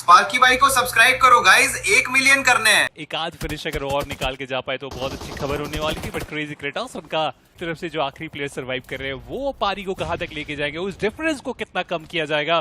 Sparky भाई को subscribe करो गाइस, 1 मिलियन करने हैं। एक आध फिनिश अगर और निकाल के जा पाए तो बहुत अच्छी खबर होने वाली थी, बट क्रेजी क्रेटोस उनका तरफ से जो आखिरी प्लेयर सरवाइव कर रहे हैं वो पारी को कहां तक लेके जाएंगे, उस डिफरेंस को कितना कम किया जाएगा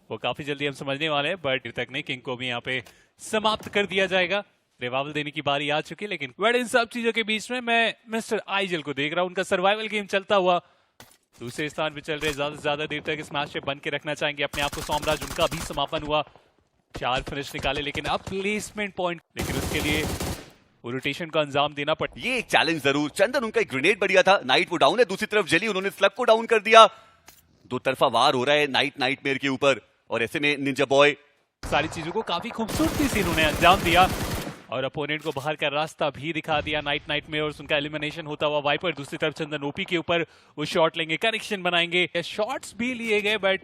वो काफी जल्दी हम समझने वाले हैं। बट तक नहीं, किंग को भी यहाँ पे समाप्त कर दिया जाएगा। रिवाइवल देने की बारी आ चुकी है, लेकिन बट इन सब चीजों के बीच में मैं मिस्टर आइजल को देख रहा हूँ, उनका सर्वाइवल गेम चलता हुआ दूसरे स्थान पे चल रहे, ज्यादा से ज्यादा देर तक इस मैच से बन के रखना चाहेंगे अपने आप को। साम्राज्य उनका भी समापन हुआ, 4 फिनिश निकाले, लेकिन अब प्लेसमेंट पॉइंट, लेकिन उसके लिए रोटेशन का अंजाम देना पड़ा। ये एक चैलेंज जरूर। चंदन उनका एक ग्रेनेड बढ़िया था, नाइट वो डाउन है, दूसरी तरफ जेली उन्होंने स्लग को डाउन कर दिया। दो तरफा वार हो रहा है नाइटमेयर के ऊपर, और ऐसे में निंजा बॉय सारी चीजों को काफी खूबसूरती से इन्होंने अंजाम दिया और अपोनेंट को बाहर का रास्ता भी दिखा दिया। नाइटमेयर और उनका एलिमिनेशन होता हुआ वाइपर, दूसरी तरफ चंदन ओपी के ऊपर वो शॉट लेंगे, कनेक्शन बनाएंगे, शॉट्स भी लिए गए बट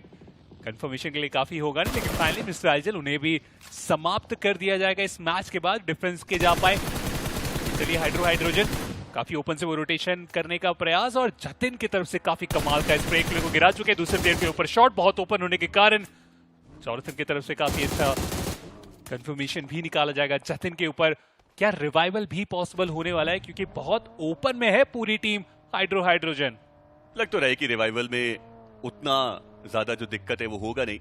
कंफर्मेशन के लिए काफी होगा नहीं, लेकिन फाइनली मिस्टर आइजल उन्हें भी समाप्त कर दिया जाएगा इस मैच के बाद। डिफरेंस के जा पाए। चलिए हाइड्रोजन काफी ओपन से वो रोटेशन करने का प्रयास, और जतिन की तरफ से काफी कमाल का स्प्रे को गिरा चुके हैं दूसरे प्लेयर के ऊपर। शॉट बहुत ओपन होने के कारण जॉनथन की तरफ से काफी अच्छा कंफर्मेशन भी निकाला जाएगा जतिन के ऊपर। क्या रिवाइवल भी पॉसिबल होने वाला है, क्योंकि बहुत ओपन में है पूरी टीम हाइड्रोजन। लग तो रहा है कि रिवाइवल में उतना ज्यादा जो दिक्कत है वो होगा नहीं।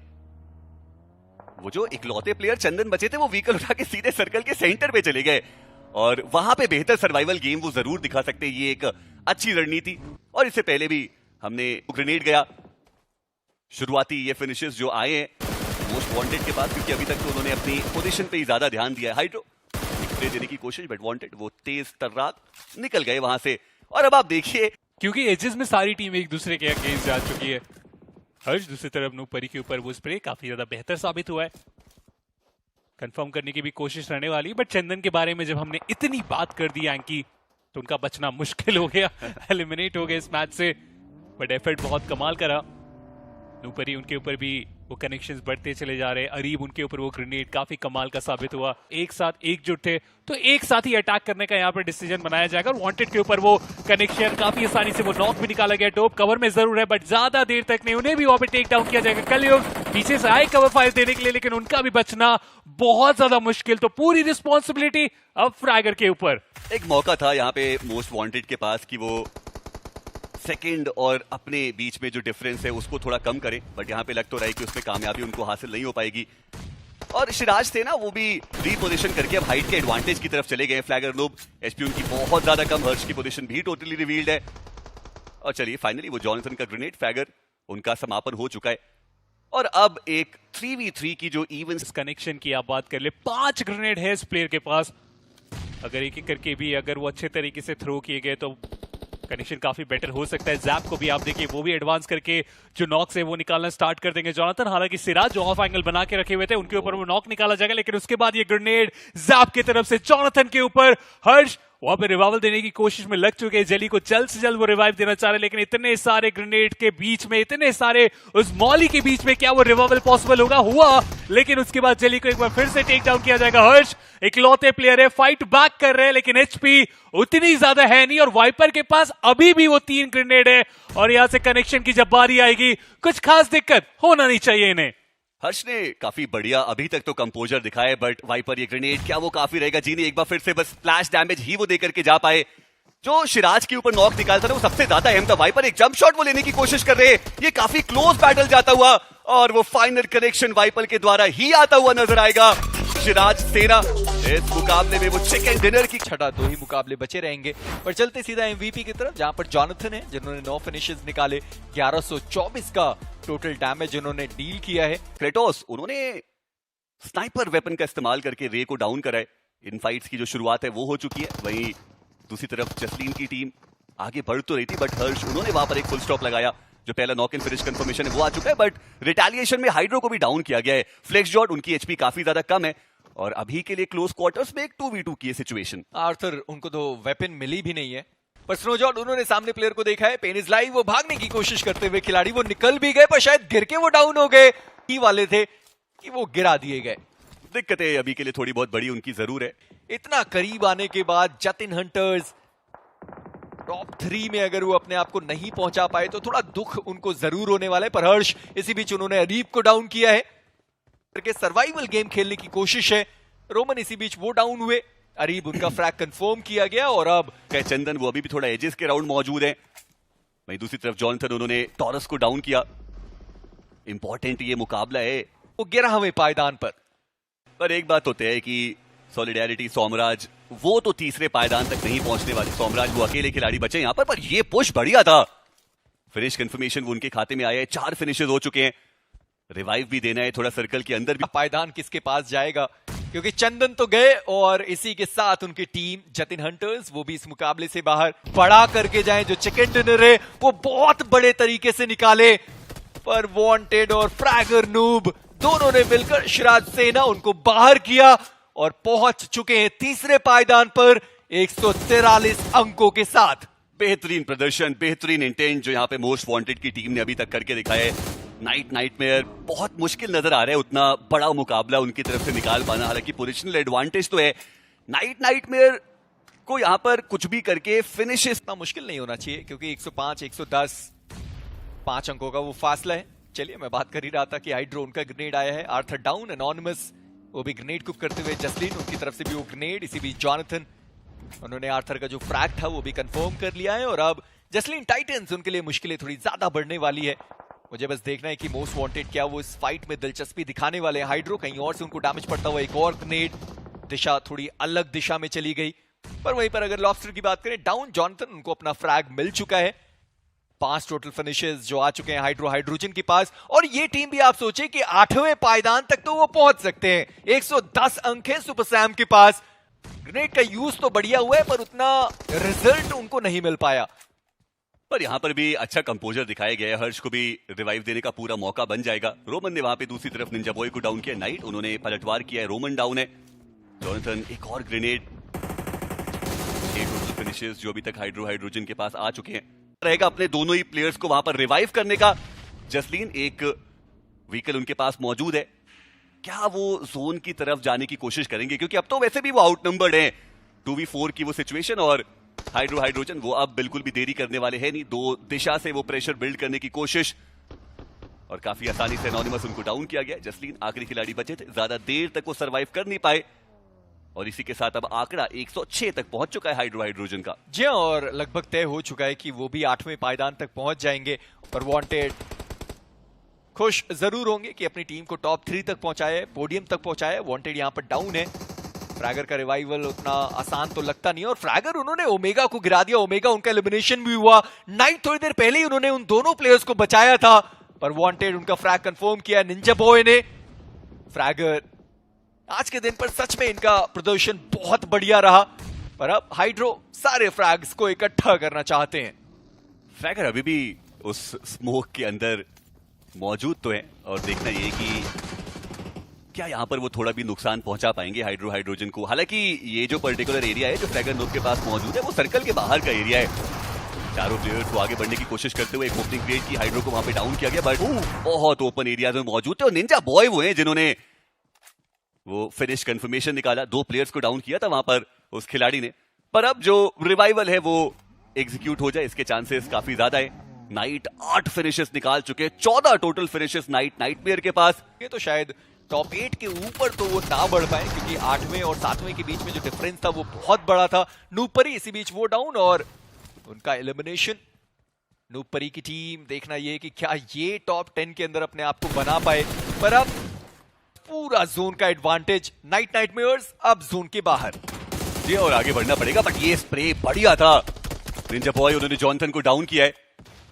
वो जो इकलौते प्लेयर चंदन बचे थे वो व्हीकल उठा के सीधे सर्कल के सेंटर पे चले गए, और वहां पे बेहतर सर्वाइवल गेम वो जरूर दिखा सकते हैं। ये एक अच्छी रणनीति, और इससे पहले भी हमने ग्रेनेड गया, शुरुआती ये फिनिशेस जो आए हैं मोस्ट वांटेड के बाद, क्योंकि अभी तक तो उन्होंने अपनी पोजीशन पे ही ज्यादा ध्यान दिया है। हाइड्रो स्प्रे देने की कोशिश, बट वांटेड वो तेज तर्राक निकल गए वहां से। और अब आप देखिए, क्योंकि एजेस में सारी टीम एक दूसरे के अगेंस्ट जा चुकी है। हर्ष दूसरी तरफ नूपरी के ऊपर वो स्प्रे काफी ज्यादा बेहतर साबित हुआ है, कंफर्म करने की भी कोशिश रहने वाली है। बट चंदन के बारे में जब हमने इतनी बात कर दी एंकी, तो उनका बचना मुश्किल हो गया, एलिमिनेट हो गए इस मैच से। बट एफर्ट बहुत कमाल करा। नूपरी उनके ऊपर भी वो कनेक्शंस बढ़ते चले जा रहे हैं। अरीब उनके ऊपर वो ग्रेनेड काफी कमाल का साबित हुआ। एक साथ एकजुट थे तो एक साथ ही अटैक करने का यहाँ पर डिसीजन बनाया जाएगा। और वांटेड के ऊपर वो कनेक्शन काफी आसानी से वो नॉक भी निकाला गया। टॉप कवर में जरूर है, बट ज्यादा देर तक नहीं, उन्हें भी वहां पे टेक डाउन किया जाएगा। कलयुग पीछे से आए कवर फायर देने के लिए, लेकिन उनका भी बचना बहुत ज्यादा मुश्किल। तो पूरी रिस्पॉन्सिबिलिटी अब फ्रैगर के ऊपर। एक मौका था यहाँ पे मोस्ट वांटेड के पास कि वो सेकंड और अपने बीच में जो डिफरेंस है उसको थोड़ा कम करें, बट यहाँ पे लग तो रहा है कि उसमें कामयाबी उनको हासिल नहीं हो पाएगी। और सिराज थे ना, वो भी रीपोजिशन करके अब हाइट के एडवांटेज की तरफ चले गए। फ्लैगर नूब एचपी उनकी बहुत ज्यादा कम, हर्ष की पोजीशन भी टोटली रिवील्ड है। और चलिए फाइनली वो जॉनसन का ग्रेनेड फ्लैगर उनका समापन हो चुका है। और अब एक 3v3 की जो इवेंट्स कनेक्शन की आप बात कर ले, 5 ग्रेनेड है इस प्लेयर के पास। अगर एक एक करके भी अगर वो अच्छे तरीके से थ्रो किए गए तो कनेक्शन काफी बेटर हो सकता है। जैप को भी आप देखिए, वो भी एडवांस करके जो नॉक्स है वो निकालना स्टार्ट कर देंगे जॉनथन। हालांकि सिराज जो ऑफ एंगल बना के रखे हुए थे उनके ऊपर वो नॉक निकाला जाएगा, लेकिन उसके बाद ये ग्रेनेड जैप की तरफ से जॉनथन के ऊपर। हर्ष वहां पे रिवाइवल देने की कोशिश में लग चुके हैं। जेली को जल्द से जल्द वो रिवाइव देना चाह रहे, लेकिन इतने सारे ग्रेनेड के बीच में, इतने सारे उस मॉली के बीच में क्या वो रिवाइवल पॉसिबल होगा? हुआ, लेकिन उसके बाद जेली को एक बार फिर से टेक डाउन किया जाएगा। हर्ष इकलौते प्लेयर है, फाइट बैक कर रहे हैं, लेकिन एचपी उतनी ज्यादा है नहीं, और वाइपर के पास अभी भी वो 3 ग्रेनेड है। और यहां से कनेक्शन की जब बारी आएगी, कुछ खास दिक्कत होना नहीं चाहिए इन्हें। हर्ष ने काफी बढ़िया अभी तक तो कंपोजर दिखाया है, बट वाइपर ये ग्रेनेड क्या वो काफी रहेगा? जी नहीं, एक बार फिर से बस स्प्लैश डैमेज ही वो देकर के जा पाए। जो सिराज के ऊपर नॉक निकालता था वो सबसे ज्यादा अहम था। वाइपर एक जंप शॉट वो लेने की कोशिश कर रहे हैं, ये काफी क्लोज बैटल जाता हुआ, और वो फाइनल कनेक्शन वाइपर के द्वारा ही आता हुआ नजर आएगा। सिराज सेना इस मुकाबले में वो चिकन डिनर की छठा 2 ही मुकाबले बचे रहेंगे। पर चलते सीधा एमवीपी की तरफ, जहां पर जॉनथन है जिन्होंने 9 फिनिशेस निकाले, 1124 का टोटल डैमेज उन्होंने डील किया है। क्रेटोस उन्होंने स्नाइपर वेपन का इस्तेमाल करके रे को डाउन कराए। इन फाइट्स की जो शुरुआत है वो हो चुकी है। वहीं दूसरी तरफ जसलीन की टीम आगे बढ़ तो रही थी, बट हर्ष उन्होंने वहां पर एक फुल स्टॉप लगाया। जो पहला नॉक इन फिनिश कंफर्मेशन है वो आ चुका है, बट रिटेलिएशन में हाइड्रो को भी डाउन किया गया है। फ्लेक्स जॉट उनकी एचपी काफी ज्यादा कम है, और अभी के लिए क्लोज क्वार्टर्स में एक 2v2 की सिचुएशन। आर्थर उनको तो वेपन मिली भी नहीं है, पर स्नोजॉट उन्होंने सामने प्लेयर को देखा है। पेन इज लाइव, वो भागने की कोशिश करते हुए खिलाड़ी वो निकल भी गए, पर शायद गिर के वो डाउन हो गए ही वाले थे कि वो गिरा दिए गए। दिक्कतें अभी के लिए थोड़ी बहुत बड़ी उनकी जरूर है। इतना करीब आने के बाद जतिन हंटर्स टॉप 3 में अगर वो अपने आप को नहीं पहुंचा पाए तो थोड़ा दुख उनको जरूर होने वाला है। पर हर्ष इसी बीच उन्होंने अरीब को डाउन किया है। करके सर्वाइवल गेम खेलने की कोशिश है। रोमन इसी बीच वो डाउन हुए, अरीब उनका फ्रैग कंफर्म किया गया और अब चंदन वो अभी भी थोड़ा एजेस के राउंड मौजूद है। वहीं दूसरी तरफ जॉनथन उन्होंने टॉरस को डाउन किया। इंपॉर्टेंट ये मुकाबला है वो 11वें पायदान पर एक बात तो तय है कि सॉलिडेरिटी सोमराज वो तो तीसरे पायदान तक नहीं पहुंचने वाले। सोमराज वो अकेले खिलाड़ी बचे यहां पर ये पुश बढ़िया था। फिनिश कंफर्मेशन वो उनके खाते में आया है, 4 फिनिशेस हो चुके हैं। रिवाइव भी देना है थोड़ा सर्कल के अंदर भी। पायदान किसके पास जाएगा, क्योंकि चंदन तो गए और इसी के साथ उनकी टीम जतिन हंटर्स वो भी इस मुकाबले से बाहर। बड़ा करके जाएं, जो चिकन डिनर है वो बहुत बड़े तरीके से निकाले, पर वांटेड और फ्रैगर नूब दोनों ने मिलकर शिराज सेना उनको बाहर किया और पहुंच चुके हैं तीसरे पायदान पर 143 अंकों के साथ। बेहतरीन प्रदर्शन, बेहतरीन इंटेंट जो यहाँ पे मोस्ट वांटेड की टीम ने अभी तक करके दिखाया है। नाइटमेयर बहुत मुश्किल नजर आ रहा है उतना बड़ा मुकाबला उनकी तरफ से निकाल पाना। हालांकि पोजिशनल एडवांटेज तो है, नाइटमेयर को यहाँ पर कुछ भी करके फिनिशेस इतना मुश्किल नहीं होना चाहिए, क्योंकि 105 110 5 अंकों का वो फासला है। चलिए, मैं बात कर ही रहा था कि हाइड्रो उनका ग्रेनेड आया है। आर्थर डाउन, एनोनिमस वो भी ग्रेनेड कुक करते हुए, जसलीन उनकी तरफ से भी वो ग्रेनेड। इसी बीच जॉनथन उन्होंने आर्थर का जो फ्रैग था वो भी कंफर्म कर लिया है और अब जसलीन टाइटंस उनके लिए मुश्किलें थोड़ी ज्यादा बढ़ने वाली है। मुझे बस देखना है कि मोस्ट वांटेड क्या वो इस फाइट में दिलचस्पी दिखाने वाले हैं। हाइड्रो कहीं और से उनको डैमेज पड़ता हुआ, एक और ग्रेनेड, दिशा थोड़ी अलग दिशा में चली गई। पर वहीं पर अगर लॉबस्टर की बात करें, डाउन जॉनथन उनको अपना फ्रैग मिल चुका है। 5 टोटल फिनिशेस जो आ चुके हैं हाइड्रोजन के पास, और ये टीम भी आप सोचे कि 8वें पायदान तक तो वो पहुंच सकते हैं। 110 अंक है सुपर सैम के पास। ग्रेनेड का यूज तो बढ़िया हुआ है, पर उतना रिजल्ट उनको नहीं मिल पाया। पर यहां पर भी अच्छा कंपोजर दिखाया गया है। हर्ष को भी रिवाइव देने का पूरा मौका बन जाएगा। रोमन ने वहां पे दूसरी तरफ निंजा बॉय को डाउन किया। नाइट उन्होंने पलटवार किया है, रोमन डाउन है। जॉनथन एक और ग्रेनेड। 8 टोटल फिनिशेस जो अभी तक हाइड्रोजन के पास आ चुके हैं। रहेगा अपने दोनों ही प्लेयर्स को वहां पर रिवाइव करने का। जसलीन एक व्हीकल उनके पास मौजूद है, क्या वो जोन की तरफ जाने की कोशिश करेंगे, क्योंकि अब तो वैसे भी वो आउटनंबर्ड हैं। 2v4 की वो सिचुएशन, और हाइड्रोजन वो अब बिल्कुल भी देरी करने वाले हैं नहीं। 2 दिशा से वो प्रेशर बिल्ड करने की कोशिश, और काफी आसानी से एनोनिमस उनको डाउन किया गया। जसलीन आखिरी खिलाड़ी बचे थे, ज्यादा देर तक वो सर्वाइव कर नहीं पाए, और इसी के साथ अब आंकड़ा 106 तक पहुंच चुका है हाइड्रोजन का। जी हाँ, और लगभग तय हो चुका है कि वो भी 8वें पायदान तक पहुंच जाएंगे। पर वांटेड खुश जरूर होंगे कि अपनी टीम को टॉप 3 तक पहुंचाया है, पोडियम तक पहुंचाया है। वांटेड यहां पर डाउन है। फ्रैगर का रिवाइवल उतना आसान तो लगता नहीं है, और फ्रैगर उन्होंने ओमेगा को गिरा दिया। ओमेगा उनका एलिमिनेशन भी हुआ। नाइट थोड़ी देर पहले ही उन्होंने उन दोनों प्लेयर्स को बचाया था, पर वांटेड उनका फ्रैग कंफर्म किया निंजा बॉय ने। फ्रैगर आज के दिन पर सच में इनका प्रदर्शन बहुत बढ़िया रहा, पर अब हाइड्रो सारे फ्रैग्स को इकट्ठा करना चाहते हैं। फ्रैगर अभी भी उस स्मोक के अंदर मौजूद तो है, और देखना ये कि क्या यहां पर वो थोड़ा भी नुकसान पहुंचा पाएंगे हाइड्रोजन को। हालांकि ये जो पर्टिकुलर एरिया है जो फ्रैगर नोब के पास मौजूद है, वो सर्कल के बाहर का एरिया है। चारों प्लेयर्स को आगे बढ़ने की कोशिश करते हुए एक ओपनिंग क्रिएट की, हाइड्रो को वहां पे डाउन किया गया, बट बहुत ओपन एरिया में मौजूद थे। और निंजा बॉय वो हैं जिन्होंने वो फिनिश कंफर्मेशन निकाला। 2 प्लेयर्स को डाउन किया था वहां पर उस खिलाड़ी ने, पर अब जो रिवाइवल है वो एग्जीक्यूट हो जाए इसके चांसेस काफी ज्यादा है। नाइट 8 फिनिशेस निकाल चुके, 14 टोटल फिनिशेस नाइटमेयर के पास। ये तो शायद टॉप 8 के ऊपर तो वो ना बढ़ पाए, क्योंकि 8वें और 7वें के बीच में जो डिफरेंस था वो बहुत बड़ा था। नूपरी इसी बीच वो डाउन और उनका एलिमिनेशन। नूपरी की टीम देखना ये कि क्या ये टॉप 10 के अंदर अपने आप को बना पाए, पर अब पूरा जोन का एडवांटेज नाइटमेयर्स अब जोन के बाहर। जी, और आगे बढ़ना पड़ेगा, बट ये स्प्रे बढ़िया था। निंजा बॉय उन्होंने जॉनथन को डाउन किया है।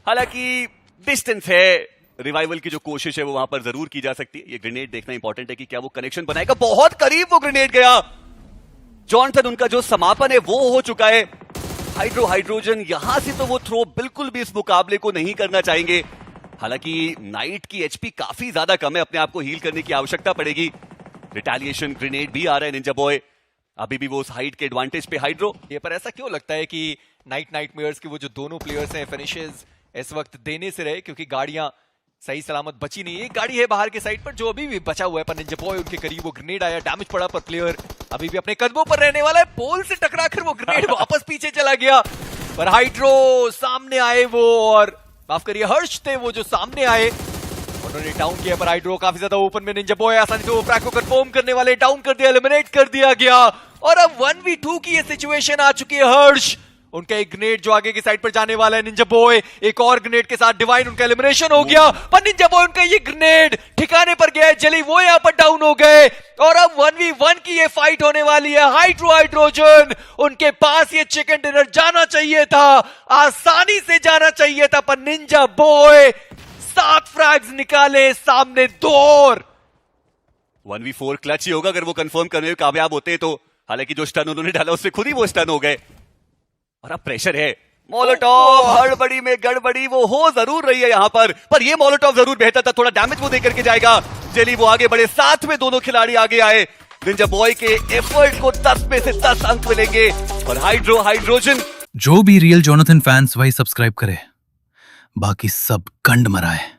हालांकि डिस्टेंस है, रिवाइवल की जो कोशिश है वो वहां पर जरूर की जा सकती है। ये ग्रेनेड देखना इंपॉर्टेंट है कि क्या वो कनेक्शन बनाएगा। बहुत करीब वो ग्रेनेड गया। जॉनथन उनका जो समापन है वो हो चुका है। हाइड्रोजन यहां से तो वो थ्रो बिल्कुल भी इस मुकाबले को नहीं करना चाहेंगे। हालांकि नाइट की एचपी काफी ज्यादा कम है, अपने आप को हील करने की आवश्यकता पड़ेगी। रिटेलिएशन ग्रेनेड भी आ रहा है निंजा बॉय, अभी भी वो उस हाइट के एडवांटेज पे हाइड्रो। ये पर ऐसा क्यों लगता है कि नाइटमेयर्स के वो जो दोनों प्लेयर्स हैं फिनिशेस इस वक्त देने से रहे, क्योंकि गाड़ियां सही सलामत बची नहीं। एक गाड़ी है बाहर के साइड पर जो अभी भी बचा हुआ है, पर निंजा बॉय उनके करीब, वो ग्रेनेड आया, डैमेज पड़ा, पर प्लेयर अभी भी अपने कदमों पर रहने वाला है। पोल से टकराकर वो ग्रेनेड वापस पीछे चला गया, पर हाइड्रो सामने आए वो, और माफ करिए हर्ष थे वो जो सामने आए। उन्होंने डाउन किया पर हाइड्रो काफी ज्यादा ओपन में, निंजा बॉय आसानी से वो फ्रैग को कंफर्म करने वाले, डाउन कर दिया, एलिमिनेट कर दिया गया। और अब 1v2 की ये सिचुएशन आ चुकी है। हर्ष उनका एक ग्रेनेड जो आगे की साइड पर जाने वाला है, निंजा बॉय एक और ग्रेनेड के साथ डिवाइन, उनका एलिमिनेशन हो गया। पर निंजा बॉय उनका ये ग्रेनेड ठिकाने पर गया है, जली वो यहां पर डाउन हो गए। और अब 1v1 की ये फाइट होने वाली है। हाइड्रोजन उनके पास ये चिकन डिनर जाना चाहिए था, आसानी से जाना चाहिए था, पर निंजा बॉय 7 फ्रैग्स निकाले, सामने 2 और 1v4 क्लच ही होगा अगर वो कंफर्म करने में कामयाब होते तो। हालांकि जो स्टन उन्होंने डाला उससे खुद ही वो स्टन हो गए। और अब प्रेशर है, मोलोटॉव हड़बड़ी में गड़बड़ी वो हो जरूर रही है यहां पर ये मोलोटॉव जरूर बेहतर था, थोड़ा डैमेज वो देकर के जाएगा। जेली वो आगे बढ़े, साथ में दोनों खिलाड़ी आगे आए। निंजा बॉय के एफर्ट को 10 में से 10 अंक मिलेंगे। और हाइड्रोजन जो भी रियल जोनाथन फैंस वही सब्सक्राइब करे, बाकी सब कंड मराए।